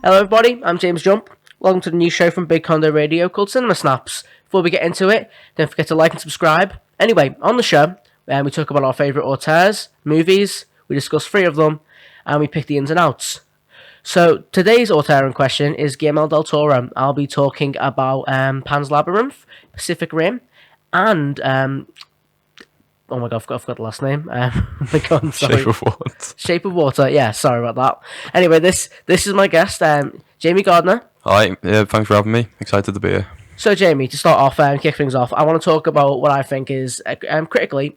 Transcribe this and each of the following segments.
Hello everybody, I'm James Jump. Welcome to the new show from Big Condo Radio called Cinema Snaps. Before we get into it, don't forget to like and subscribe. Anyway, on the show, we talk about our favourite auteurs, movies, we discuss 3 of them, and we pick the ins and outs. So today's auteur in question is Guillermo Del Toro. I'll be talking about Pan's Labyrinth, Pacific Rim, and oh my god, I forgot the last name. Shape of Water. Shape of Water. Yeah, sorry about that. Anyway, this is my guest, Jamie Gardner. Hi, thanks for having me. Excited to be here. So, Jamie, to start off and kick things off, I want to talk about what I think is critically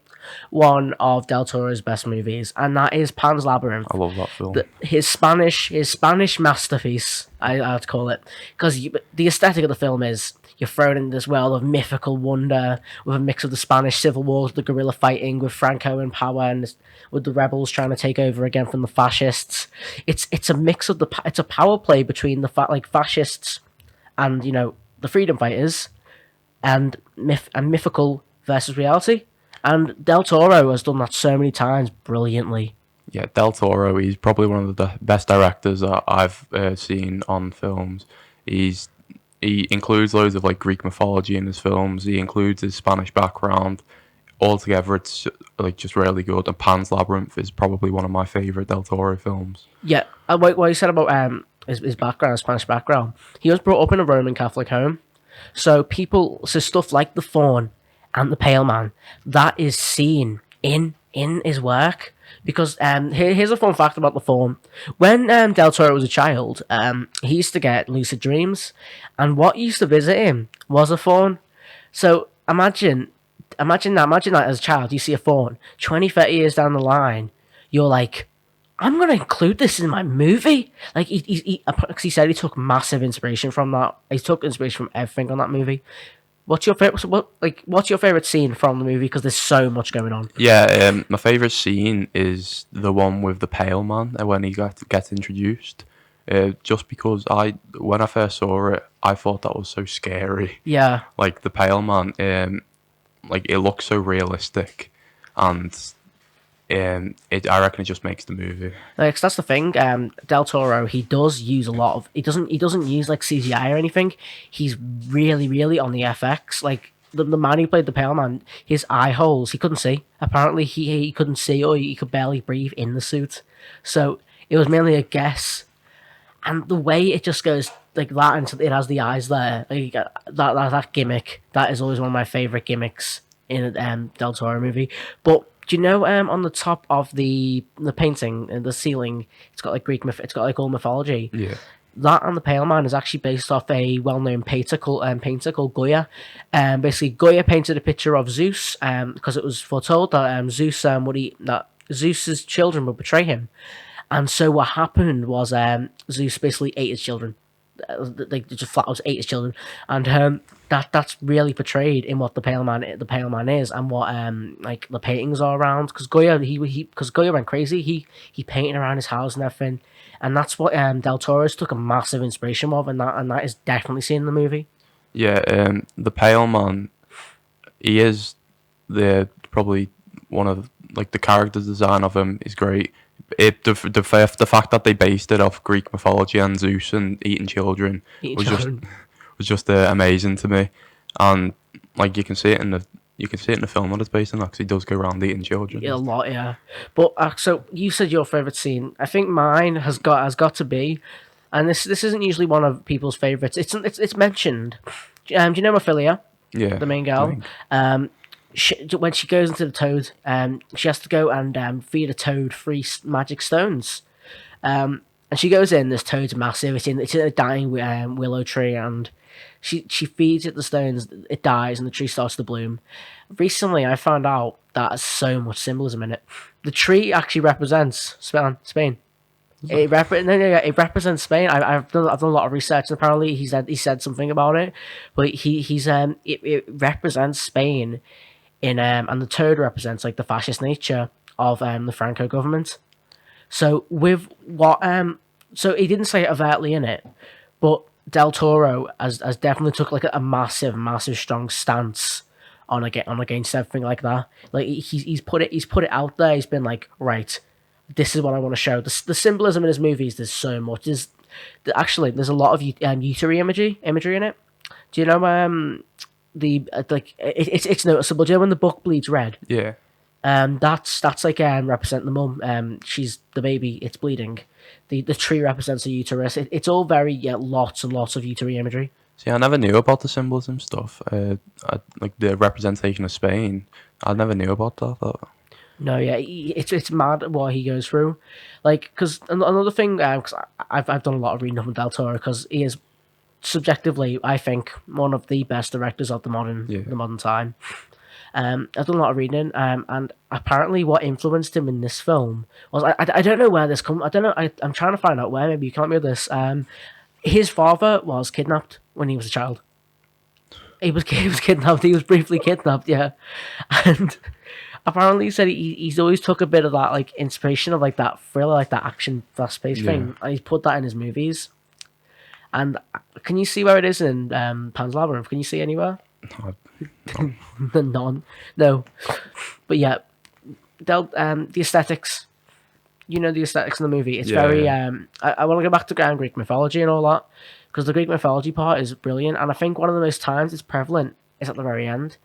one of Del Toro's best movies, and that is Pan's Labyrinth. I love that film. His Spanish masterpiece, I'd call it, because the aesthetic of the film is you're thrown in this world of mythical wonder with a mix of the Spanish Civil War, the guerrilla fighting with Franco in power, and with the rebels trying to take over again from the fascists. It's a mix of it's a power play between the fascists and the freedom fighters, and mythical versus reality. And Del Toro has done that so many times brilliantly. Yeah, Del Toro, he's probably one of the best directors that I've seen on films. He includes loads of Greek mythology in his films. He includes his Spanish background. Altogether, it's just really good. And Pan's Labyrinth is probably one of my favourite Del Toro films. Yeah, what you said about his background, his Spanish background, he was brought up in a Roman Catholic home. So stuff like the Faun and the Pale Man, that is seen in his work. Because here's a fun fact about the Faun. When Del Toro was a child, he used to get lucid dreams, and what used to visit him was a Faun. So imagine that as a child, you see a Faun. 20, 30 years down the line, you're like, I'm going to include this in my movie. He said he took massive inspiration from that. He took inspiration from everything on that movie. What's your favorite scene from the movie? Because there's so much going on. Yeah, my favorite scene is the one with the Pale Man when he gets introduced. Just because when I first saw it, I thought that was so scary. Yeah. The Pale Man, it looks so realistic, and I reckon it just makes the movie. That's the thing. Del Toro, he does use a lot of. He doesn't use CGI or anything. He's really, really on the FX. The man who played the Pale Man, his eye holes, he couldn't see. Apparently, he couldn't see, or he could barely breathe in the suit. So it was mainly a guess. And the way it just goes like that, and it has the eyes there. That gimmick, that is always one of my favorite gimmicks in a Del Toro movie. But do you know on the top of the painting and the ceiling, it's got it's got all mythology. Yeah. That and the Pale Man is actually based off a well-known painter called Goya. Basically, Goya painted a picture of Zeus because it was foretold that Zeus's children would betray him, and so what happened was Zeus basically ate his children. Just flat out ate his children, and that's really portrayed in what the Pale Man is, and what the paintings are around. Because Goya went crazy. He painted around his house and everything, and that's what Del Toro's took a massive inspiration of, and that is definitely seen in the movie. Yeah, the Pale Man, he is probably one of the character design of him is great. The fact that they based it off Greek mythology and Zeus and eating children was just amazing to me, and you can see it in the film that it's based on, because he does go around eating children. Yeah, a lot, yeah. But so you said your favorite scene. I think mine has got to be, and this isn't usually one of people's favorites. It's mentioned. Do you know Ophelia? Yeah, the main girl. When she goes into the toad, she has to go and feed a toad 3 magic stones. And she goes in. This toad's massive. It's in a dying willow tree, and she feeds it the stones. It dies, and the tree starts to bloom. Recently, I found out that has so much symbolism in it. The tree actually represents Spain. It represents Spain. I've done a lot of research, and apparently he said something about it. But it represents Spain. And the toad represents the fascist nature of the Franco government. So with what so he didn't say it overtly in it, but Del Toro has definitely took a massive strong stance on against everything like that. He's put it out there. He's been right, this is what I want to show. The symbolism in his movies, there's so much. Actually, there's a lot of uterine imagery in it. Do you know the like it's noticeable. Do you know when the book bleeds red? Yeah. That's like represent the mum. She's the baby. It's bleeding. The tree represents the uterus. It's all very lots and lots of uterine imagery. See, I never knew about the symbolism stuff. Like the representation of Spain. I never knew about that. No, yeah, it's mad what he goes through, like because another thing. Cause I've done a lot of reading up on Del Toro because he is subjectively, I think, one of the best directors of Yeah. the modern time. I've done a lot of reading, and apparently, what influenced him in this film was I don't know where this comes. I don't know. I'm trying to find out where. Maybe you can help me with this. His father was kidnapped when he was a child. He was kidnapped. He was briefly kidnapped. Yeah, and apparently he said he's always took a bit of that like inspiration of like that thriller, like that action fast paced Yeah. thing, and he's put that in his movies. And can you see where it is in Pan's Labyrinth? Can you see anywhere? None. No. But yeah, the aesthetics. You know the aesthetics in the movie. It's Yeah, very. yeah. I want to go back to Greek mythology and all that because the Greek mythology part is brilliant, and I think one of the most times it's prevalent is at the very end.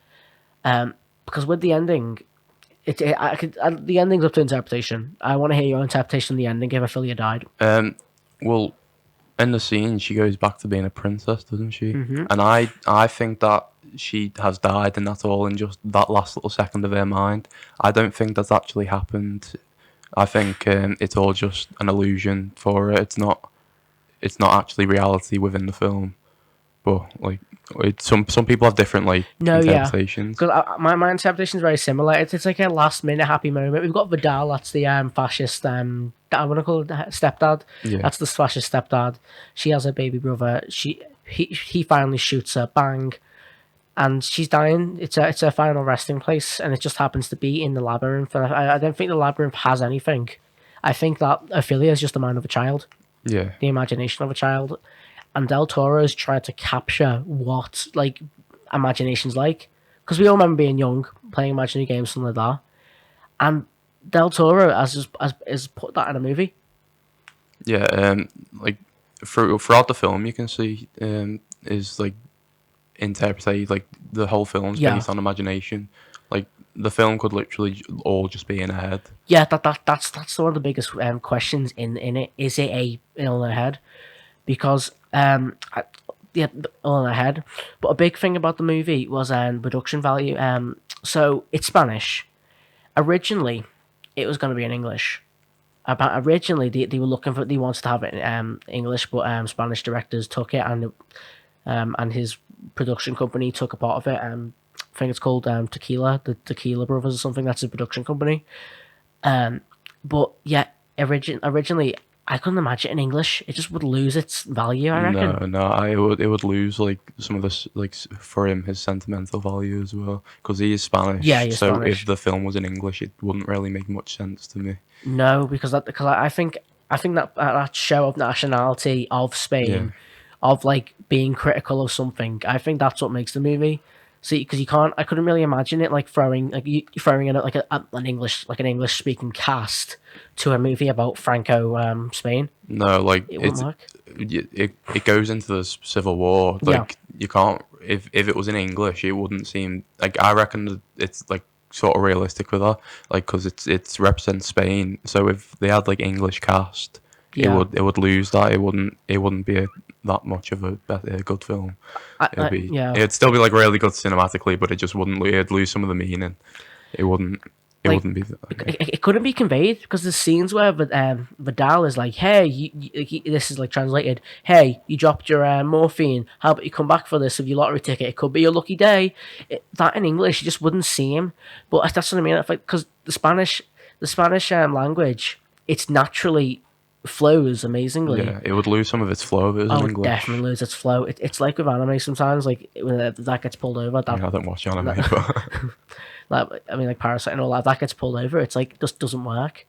Because with the ending, the ending's up to interpretation. I want to hear your interpretation of the ending if Ophelia died. Well, in the scene, she goes back to being a princess, doesn't she? Mm-hmm. And I think that she has died, and that's all in just that last little second of her mind. I don't think that's actually happened. I think it's all just an illusion for her. It's not actually reality within the film. But like, some people have different like No, yeah. interpretations. Because my interpretation is very similar. It's like a last minute happy moment. We've got Vidal. That's the fascist. I want to call it stepdad. Yeah. That's the fascist stepdad. She has a baby brother. He finally shoots her. Bang. And she's dying. It's her final resting place, and it just happens to be in the labyrinth. And I don't think the labyrinth has anything. I think that Ophelia is just the mind of a child, Yeah. the imagination of a child, and Del Toro's tried to capture what like imagination's like, because we all remember being young, playing imaginary games, something like that, and Del Toro has put that in a movie. Yeah. Like throughout the film, you can see is like interpreted like the whole film's Yeah. based on imagination. Like the film could literally all just be in her head. Yeah, that's one of the biggest questions in it. Is it in her head? Because yeah, all in her head. But a big thing about the movie was production value. So it's Spanish. Originally, it was going to be in English. Originally, they were they wanted to have it in English, but Spanish directors took it, and his production company took a part of it. I think it's called Tequila, the Tequila Brothers or something. That's a production company. But yeah, originally I couldn't imagine it in English. It just would lose its value, I reckon. No, it would lose like some of this like for him his sentimental value as well because he is Spanish. Yeah, he's so Spanish. if the film was in English, it wouldn't really make much sense to me. No, because I think that show of nationality of Spain, Yeah. of like being critical of something. I think that's what makes the movie. See, because I couldn't really imagine it like throwing in like an English speaking cast to a movie about Franco Spain. No, like It wouldn't work. it goes into the Civil War. Yeah. Like you can't if it was in English, it wouldn't seem like I reckon that it's like sort of realistic with that, like because it's represents Spain. So if they had like English cast, Yeah. it would lose that. It wouldn't be that much of a good film. Yeah. It'd still be like really good cinematically, but it just wouldn't. It'd lose some of the meaning. It wouldn't. It Like, wouldn't be. It couldn't be conveyed because the scenes where Vidal is like, "Hey, this is like translated. Hey, you dropped your morphine. How about you come back for this with your lottery ticket? It could be your lucky day." That in English, you just wouldn't see him. But that's what I mean. Because the Spanish language, it's naturally flows amazingly. Yeah, it would lose some of its flow if it was Oh, in it English. definitely lose its flow. It's like with anime sometimes. Like when that gets pulled over, I don't watch anime, but like Parasite and all that gets pulled over. It's like just doesn't work,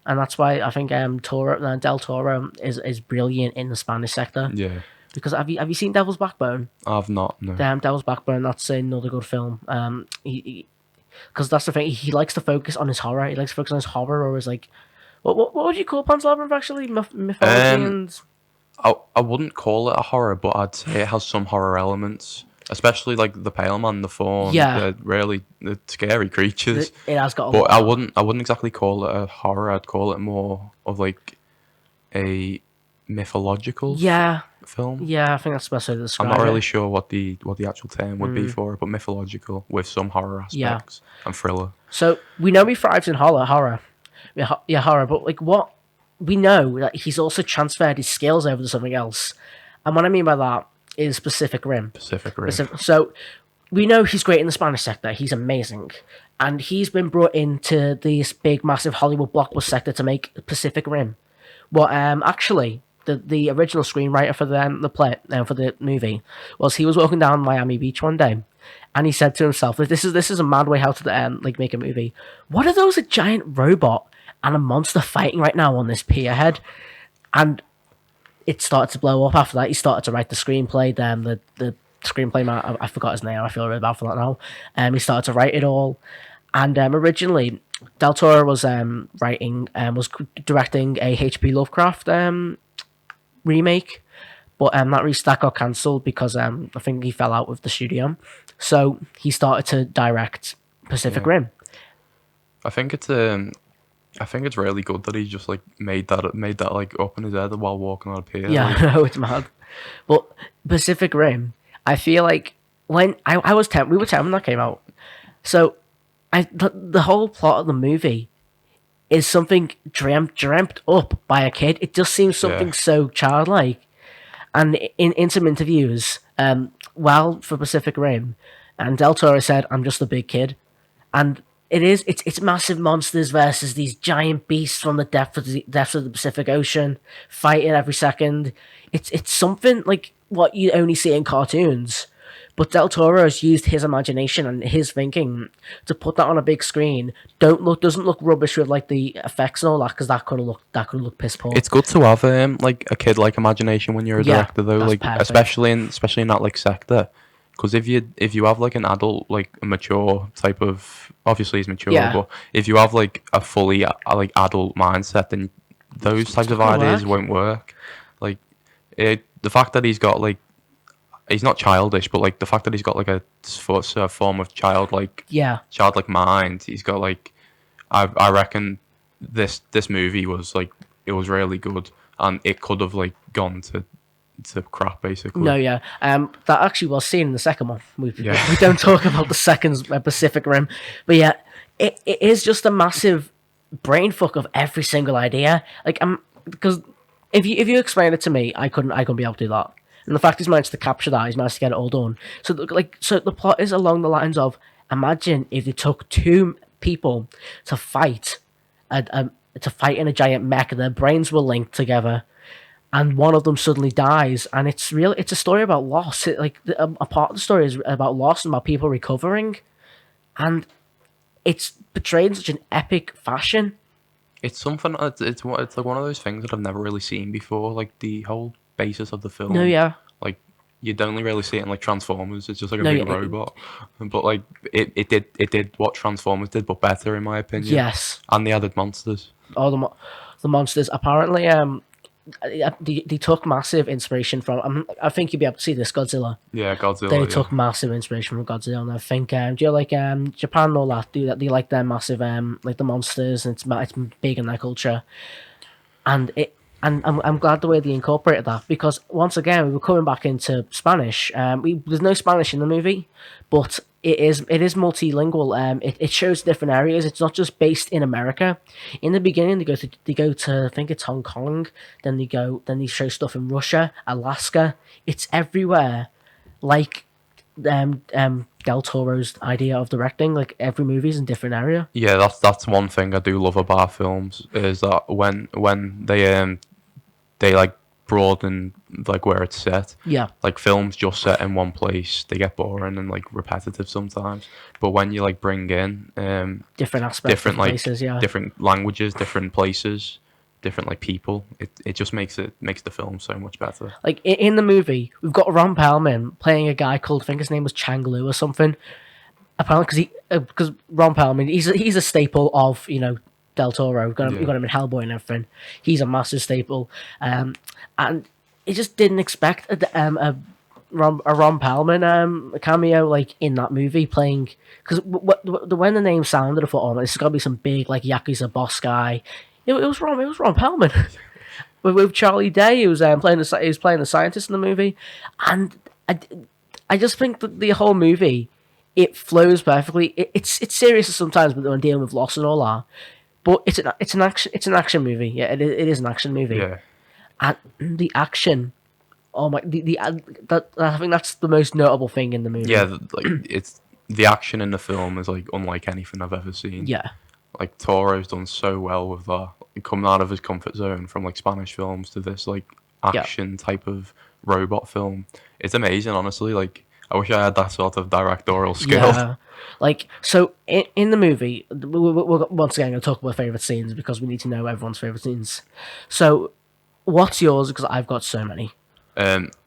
and that's why I think Del Toro is brilliant in the Spanish sector. yeah, Because have you seen Devil's Backbone? I've not. No. Devil's Backbone. That's another good film. Because that's the thing. He likes to focus on his horror. He likes to focus on his horror or his like. What would you call Pan's Labyrinth actually? Mythology and I wouldn't call it a horror, but I'd say it has some horror elements, especially like the Pale Man, the Fawn. Yeah, They're scary creatures. it has got a But lot of that. I wouldn't exactly call it a horror. I'd call it more of like a mythological Yeah, film. yeah, I think that's the best way to I'm not describe really it. sure what the actual term would be for it, but mythological with some horror Yeah. aspects and thriller. So we know he thrives in horror. Yeah, horror. But like, what we know that he's also transferred his skills over to something else, and what I mean by that is Pacific Rim. Pacific Rim. So we know he's great in the Spanish sector. He's amazing, and he's been brought into this big, massive Hollywood blockbuster sector to make Pacific Rim. Well, actually, the original screenwriter for the play for the movie was he was walking down Miami Beach one day, and he said to himself, this is a mad way how to like make a movie. What are those, a giant robot and a monster fighting right now on this pier head?" And it started to blow up after that. He started to write the screenplay. Then the screenplay man, I forgot his name. I feel really bad for that now. He started to write it all, and originally Del Toro was directing a H.P. Lovecraft remake, but that got cancelled because I think he fell out with the studio. So he started to direct Pacific Yeah. Rim. I think it's I think it's really good that he just like made that like up in his head while walking on a pier. Yeah, Like, I know it's mad. But Pacific Rim, I feel like when I was 10, we were 10 when that came out. So the whole plot of the movie is something dreamt up by a kid. It just seems something Yeah. so childlike. And in some interviews, well, for Pacific Rim, and Del Toro said, "I'm just a big kid," and it's massive monsters versus these giant beasts from the depths of the Pacific Ocean, fighting every second. It's something like what you only see in cartoons. But Del Toro has used his imagination and his thinking to put that on a big screen. Doesn't look rubbish with like the effects and all that, because that could look piss poor. it's good to have like a kid like imagination when you're a Yeah, director though, that's like perfect. especially in that like sector. Because if you have like an adult, like a mature type of, obviously he's mature, Yeah. but if you have like a fully like adult mindset, then those types of not gonna ideas work. won't work. Like the fact that he's got like, he's not childish, but like the fact that he's got like a form of Yeah, childlike mind. He's got like, I reckon this movie was like, it was really good, and it could have like gone to crap basically. no, yeah. That actually was seen in the second one. Yeah. We don't talk about the second Pacific Rim, but yeah, it is just a massive brain fuck of every single idea. Like, because if you explain it to me, I couldn't be able to do that. And the fact he's managed to capture that, he's managed to get it all done. So the plot is along the lines of, imagine if it took two people to fight, to fight in a giant mech, and their brains were linked together, and one of them suddenly dies, and it's a story about loss. A part of the story is about loss and about people recovering, and it's portrayed in such an epic fashion. It's something. It's like one of those things that I've never really seen before. Like the whole basis of the film. No, yeah. Like you'd only really see it in like Transformers. It's just like a No, big yeah, robot. But like it did what Transformers did, but better in my opinion. Yes. And they added monsters. All the monsters. Apparently, they took massive inspiration from. I think you'd be able to see this, Godzilla. Yeah, Godzilla. They yeah. took massive inspiration from Godzilla, and I think do you like Japan and all that? Do you like their massive like the monsters, and it's big in their culture, and I'm glad the way they incorporated that, because once again we were coming back into Spanish. There's no Spanish in the movie, but it is multilingual. It shows different areas. It's not just based in America. In the beginning, they go to I think it's Hong Kong. Then they show stuff in Russia, Alaska. It's everywhere. Like Del Toro's idea of directing, like every movie's in a different area. Yeah, that's one thing I do love about films, is that when they like broaden like where it's set. Yeah, Like films just set in one place, they get boring and like repetitive sometimes. But when you like bring in different aspects, different like places. Yeah, different languages, different places, different like people, it just makes the film so much better. like in the movie, we've got Ron Perlman playing a guy called, I think his name was Chang Lu or something. Apparently, because Ron Perlman, he's a staple of Del Toro. We've got him in Hellboy and everything. He's a massive staple, and I just didn't expect a Ron Perlman cameo like in that movie playing because when the name sounded, I thought, oh, this is gonna be some big like yakuza boss guy. It was Ron Perlman with Charlie Day. He was he was playing the scientist in the movie, and I, I just think that the whole movie it flows perfectly. It's serious sometimes, but when dealing with loss and all that. But it's an action movie. Yeah, it is an action movie, Yeah, and the action. Oh my, that I think that's the most notable thing in the yeah. movie. Like it's the action in the film is like unlike anything I've ever seen. Yeah, Like Toro's done so well with that, like, coming out of his comfort zone from like Spanish films to this like yeah, action type of robot film. It's amazing, honestly. Like I wish I had that sort of directorial skill. yeah. Like so, in the movie, we're once again going to talk about favorite scenes because we need to know everyone's favorite scenes. So, what's yours? Because I've got so many.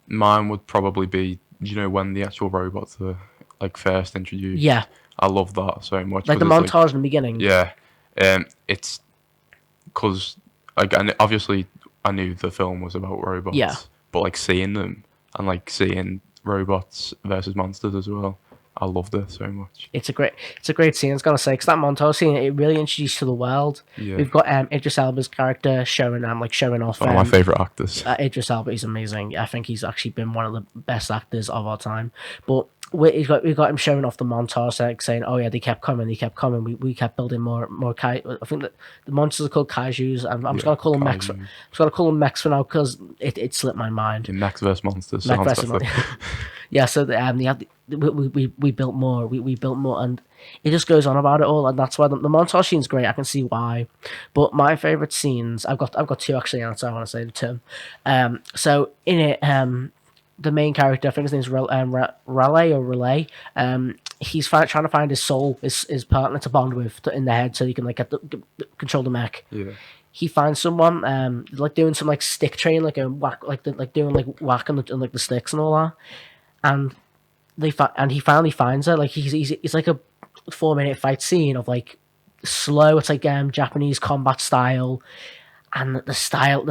Mine would probably be, when the actual robots are like first introduced. Yeah, I love that so much like the because it's like, montage in the beginning. yeah, it's because like and obviously I knew the film was about Yeah, robots, but like seeing them and like seeing robots versus monsters as well, I loved it so much. it's a great scene. I was gonna say because that montage scene it really introduced you to the world. Yeah, We've got Idris Elba's character showing it's off one of my favorite actors. Idris Elba is amazing. I think he's actually been one of the best actors of our time. But we've got him showing off the montage, like saying, "Oh yeah, they kept coming, they kept coming. We kept building more kai." I think that the monsters are called kaiju's. I'm just Yeah, gonna call them mechs. I'm Kaiju. just gonna call them mechs for now because it slipped my mind. Yeah, Max vs Monsters Mech sounds versus better. yeah. So they had we built more. We built more, and it just goes on about it all, and that's why the montage scene's great. I can see why, but my favorite scenes I've got two actually, and so I want to say the two. So in it, the main character, I think his name's Raleigh or Relay. He's trying to find his soul, his partner to bond with in the head, so he can like control the mech. Yeah, He finds someone, like doing some like stick train, like a whack, like doing like whack on like the sticks and all that, and and he finally finds her. Like he's like a 4 minute fight scene of like slow. It's like Japanese combat style, and the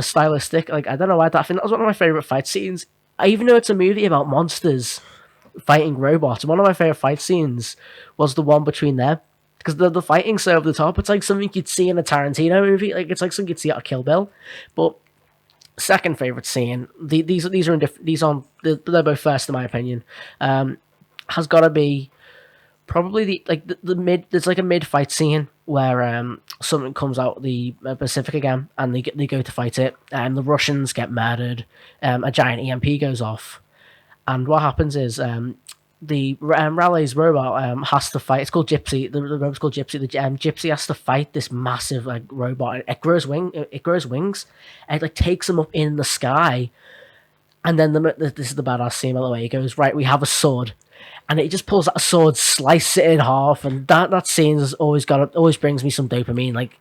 stylistic. Like I don't know why I think that was one of my favorite fight scenes. Even though it's a movie about monsters fighting robots, one of my favorite fight scenes was the one between them because the fighting so over the top. It's like something you'd see in a Tarantino movie. Like it's like something you'd see out of Kill Bill. But second favorite scene, these are in these on they're both first in my opinion. Has got to be probably the mid. There's like a mid fight scene where something comes out of the Pacific again, and they go to fight it, and the Russians get murdered. A giant EMP goes off, and what happens is the Raleigh's robot has to fight. It's called Gypsy. The robot's called Gypsy. The Gypsy has to fight this massive like robot. It grows wings, and it like takes them up in the sky. And then this is the badass scene by the way. He goes, right, we have a sword, and it just pulls out a sword, slices it in half, and that scene has always brings me some dopamine, like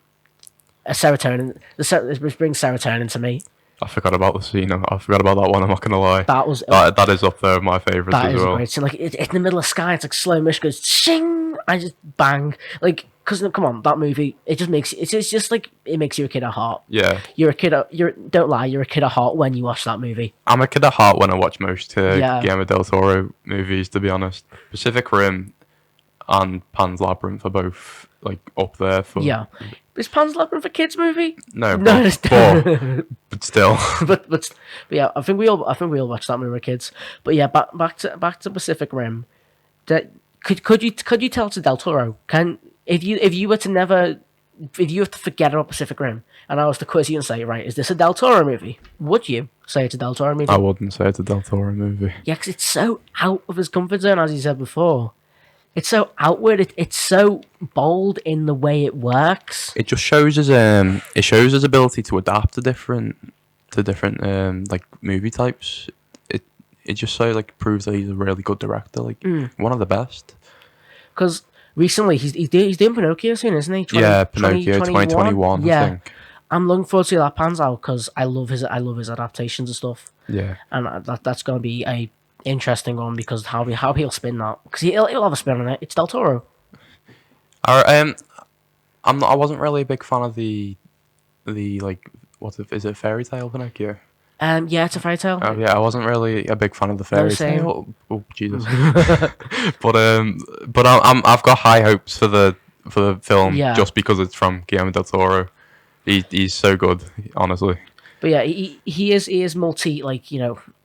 a serotonin. It brings serotonin to me. I forgot about the scene. I forgot about that one. I'm not gonna lie. That was That is up there with my favorites that as is a well. great scene. Like it's in the middle of the sky. It's like slow motion goes shing. I just bang like because come on, that movie. It just makes it's just like it makes you a kid at heart. Yeah, You're a kid. You're don't lie. You're a kid at heart when you watch that movie. I'm a kid at heart when I watch most Yeah. Guillermo Del Toro movies. To be honest, Pacific Rim and Pan's Labyrinth are both like up there for. Yeah. Is Pan's Labyrinth a kids movie? No, No, but still. but yeah, I think we all watched that when we were kids. But yeah, back to Pacific Rim. That could you tell it's a Del Toro? If you were to never if you have to forget about Pacific Rim and I was to quiz you and say, right, is this a Del Toro movie? Would you say it's a Del Toro movie? I wouldn't say it's a Del Toro movie. Yeah, because it's so out of his comfort zone, as you said before. It's so outward. It's so bold in the way it works. It just shows his ability to adapt to different like movie types. It just so like proves that he's a really good director, like one of the best. Because recently he's doing Pinocchio soon, isn't he? Pinocchio 2021. Yeah, I think. I'm looking forward to see how that pans out because I love his adaptations and stuff. Yeah. And that's going to be a interesting one because how he'll spin that because he'll have a spin on it. It's Del Toro. I wasn't really a big fan of the like is it Fairy Tale Pinocchio? Yeah, it's a fairy tale. Oh yeah, I wasn't really a big fan of the No, fairy same. tale. Oh Jesus! But I've got high hopes for the film Yeah, just because it's from Guillermo Del Toro. He's so good, honestly. but yeah, he is multi, like,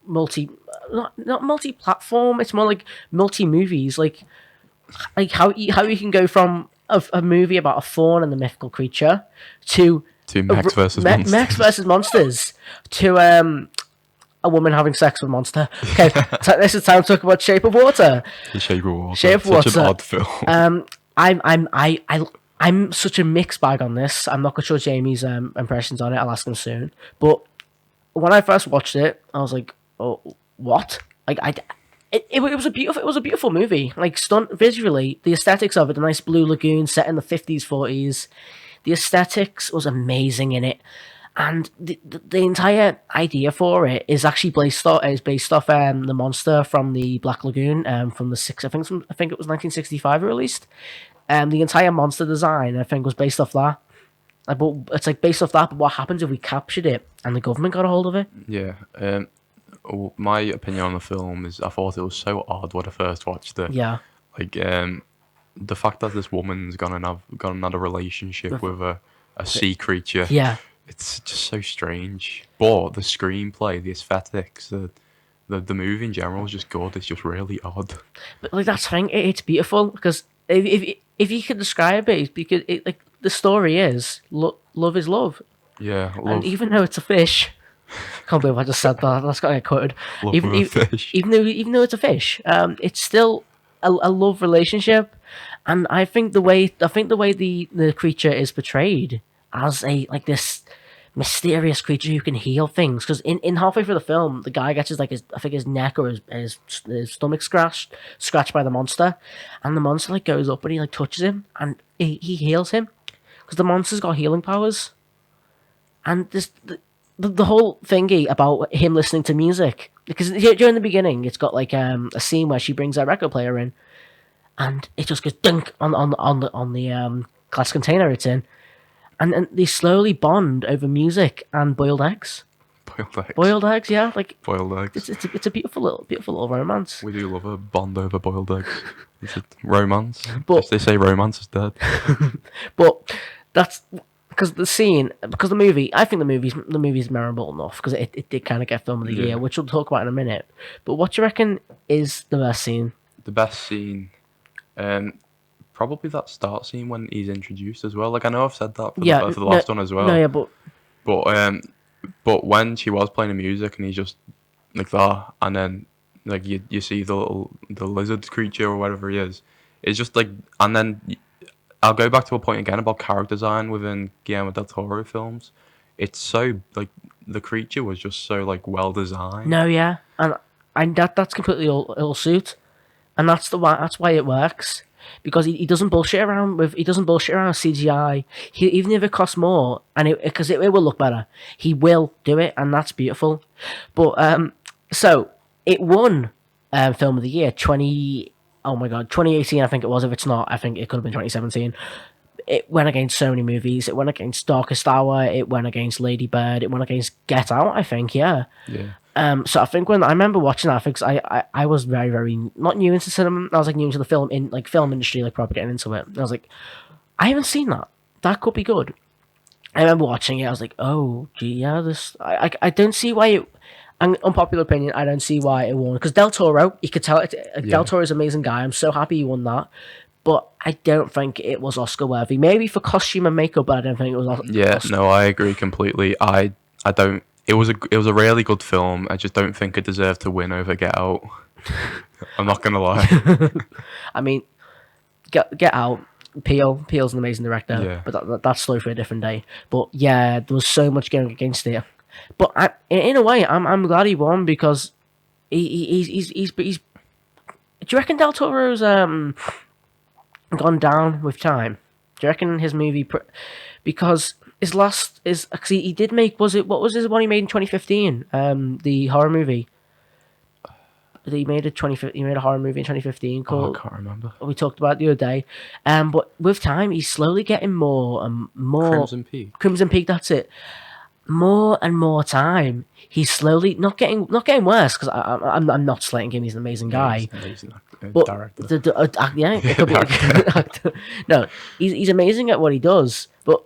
multi, not multi platform. It's more like multi movies. Like how you can go from a movie about a faun and the mythical creature to To Max versus Monsters. Max versus monsters to a woman having sex with a monster. Okay, this is time to talk about Shape of Water. The Shape of Water. Shape of Such an Water. odd film. I'm such a mixed bag on this. I'm not quite sure Jamie's impressions on it. I'll ask him soon. But when I first watched it, I was like, "Oh, what?" Like it was a beautiful movie. Like, stunt visually, the aesthetics of it, the nice blue lagoon set in the 50s, 40s. The aesthetics was amazing in it, and the entire idea for it is actually based off the monster from the Black Lagoon, from the six. I think it was 1965 released. The entire monster design, I think, was based off that. But it's like based off that. But what happens if we captured it and the government got a hold of it? Yeah. My opinion on the film is I thought it was so odd when I first watched it. Yeah, Like the fact that this woman's gonna have a relationship with a sea creature. yeah. It's just so strange. But the screenplay, the aesthetics, the movie in general is just good. It's just really odd. But like that's the thing. It's beautiful because if you could describe it, it's because like the story is love is love, Yeah, and love even though it's a fish, can't believe I just said that. That's got to get quoted. love Even with a fish. even though it's a fish, it's still a love relationship, and I think the way the creature is portrayed as a like this mysterious creature who can heal things, because in halfway through the film the guy gets his neck or his stomach scratched by the monster, and the monster like goes up and he like touches him and he heals him because the monster's got healing powers. And the whole thingy about him listening to music, because during the beginning it's got like a scene where she brings a record player in and it just goes dunk on the glass container it's in, and they slowly bond over music and boiled eggs. Boiled eggs. Boiled eggs, yeah, like Boiled eggs. it's a beautiful little romance. We do love a bond over boiled eggs. Is it romance? But- Yes, they say romance is dead. But that's because the movie. I think the movie's memorable enough because it did kind of get film of the Yeah. year, which we'll talk about in a minute. But what do you reckon is the best scene? The best scene, probably that start scene when he's introduced as well. Like I know I've said that for the last one as well. No, yeah, but But when she was playing the music and he's just like that, and then like you see the lizard creature or whatever he is, it's just like, and then I'll go back to a point again about character design within Guillermo Del Toro films. It's so like the creature was just so like well designed. no, yeah, and that's completely all suit, and that's why it works. Because he doesn't bullshit around with CGI. Even if it costs more, and because it will look better, he will do it, and that's beautiful. But so it won film of the year 2018. I think it was. If it's not, I think it could have been 2017. It went against so many movies. It went against Darkest Hour. It went against Lady Bird. It went against Get Out. I think, yeah. Yeah. So I think when I remember watching that, because I was very, very not new into cinema. I was like new into the film industry, like proper getting into it. And I was like, I haven't seen that. That could be good. I remember watching it. I was like, oh, gee, yeah, this. I don't see why it. An unpopular opinion. I don't see why it won, because Del Toro. You could tell Del Toro is an amazing guy. I'm so happy he won that. But I don't think it was Oscar worthy. Maybe for costume and makeup, but I don't think it was. Yeah, no, I agree completely. I don't. It was a really good film. I just don't think it deserved to win over Get Out. I'm not gonna lie. I mean, Get Out. Peele's an amazing director, Yeah. but that's story for a different day. But yeah, there was so much going against it. But in a way, I'm glad he won, because he's. Do you reckon Del Toro's gone down with time? Do you reckon his movie because his last is actually he did make what was his one he made in 2015, the horror movie. He made a horror movie in 2015 Oh, called, I can't remember. we talked about the other day. But with time he's slowly getting more and more Crimson Peak. Crimson Peak, that's it. more and more time, he's slowly not getting worse, because I'm not slating him. He's an amazing guy. He's an amazing But director. yeah, it could be actor. No, he's amazing at what he does. But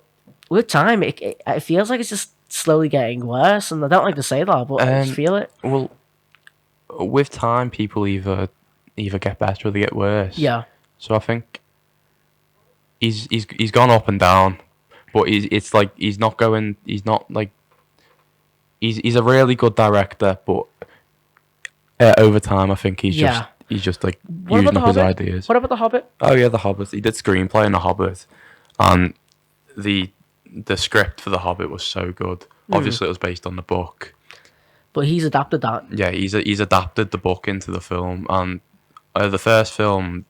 with time, it feels like it's just slowly getting worse. And I don't like to say that, but I just feel it. Well, with time, people either get better or they get worse. Yeah, So I think he's gone up and down, but it's like he's not like he's a really good director, but over time I think he's just like using up his ideas. What about The Hobbit? Oh yeah, The Hobbit. He did screenplay in The Hobbit, and the script for The Hobbit was so good. Obviously, it was based on the book, but he's adapted that. Yeah, he's adapted the book into the film, and the first film,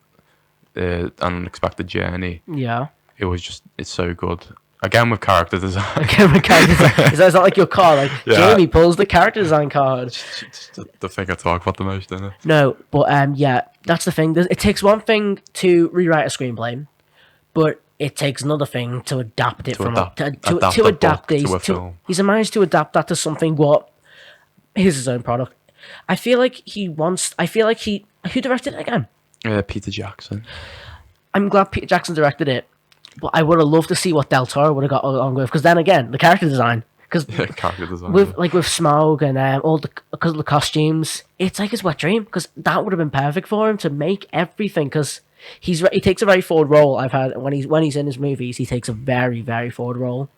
An Unexpected Journey. Yeah, it's so good. Again with character design. Is that like your car? Like Jamie pulls the character design card. It's the thing I talk about the most, isn't it? No, but yeah, that's the thing. It takes one thing to rewrite a screenplay, but it takes another thing to adapt it to a film. He's managed to adapt that to something what is his own product. I feel like who directed it again? Peter Jackson. I'm glad Peter Jackson directed it, but I would have loved to see what Del Toro would have got along with, because then again, the character design. Because with Smaug and all because of the costumes, it's like his wet dream. Because that would have been perfect for him to make everything. Because he takes a very forward role. I've had when he's in his movies, he takes a very, very forward role.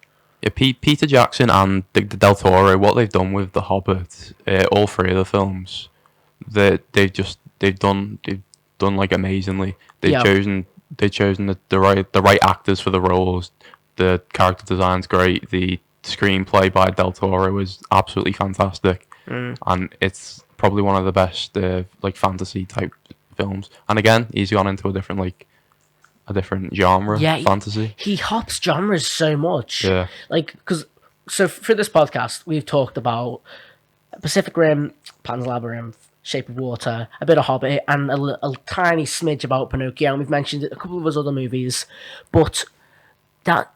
Yeah, Peter Jackson and the Del Toro, what they've done with The Hobbit, all three of the films, they've done like amazingly. They've chosen the right actors for the roles. The character design's great. The screenplay by Del Toro is absolutely fantastic, and it's probably one of the best like fantasy type films. And again, he's gone into a different genre. Yeah, fantasy. He hops genres so much. Yeah, like so for this podcast, we've talked about Pacific Rim, Pan's Labyrinth, Shape of Water, a bit of Hobbit, and a tiny smidge about Pinocchio. And we've mentioned a couple of his other movies, but that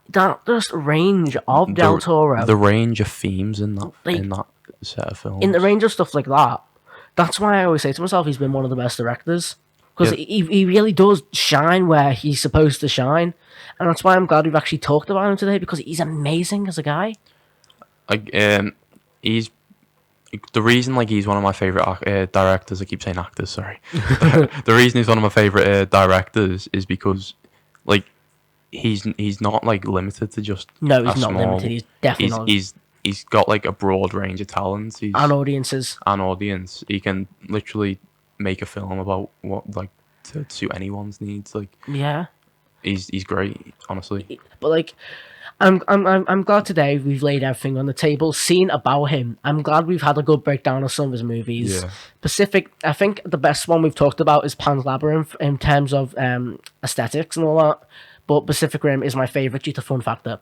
just range of Del Toro, the range of themes in that set of films, in the range of stuff like that. That's why I always say to myself, he's been one of the best directors, because he really does shine where he's supposed to shine, and that's why I'm glad we've actually talked about him today, because he's amazing as a guy. He's the reason he's one of my favorite directors. I keep saying actors, sorry. The reason he's one of my favorite directors is because he's not limited to just he's not limited. He's definitely not. He's got a broad range of talents. And audiences. He can literally make a film about what to suit anyone's needs. Yeah. He's great, honestly. But I'm glad today we've laid everything on the table, seen about him. I'm glad we've had a good breakdown of some of his movies. Yeah. I think the best one we've talked about is Pan's Labyrinth in terms of aesthetics and all that. But Pacific Rim is my favourite due to fun factor.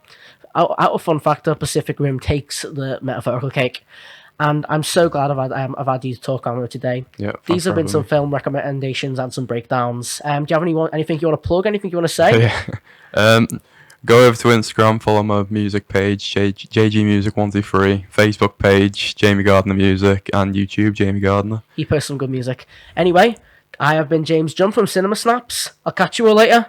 Out of fun factor, Pacific Rim takes the metaphorical cake. And I'm so glad I've had you to talk on with today. Yeah, these have been some film recommendations and some breakdowns. Do you have anything you want to plug? Anything you want to say? Yeah. Go over to Instagram, follow my music page, JG Music 123, Facebook page, Jamie Gardner Music, and YouTube, Jamie Gardner. He posts some good music. Anyway, I have been James Jump from Cinema Snaps. I'll catch you all later.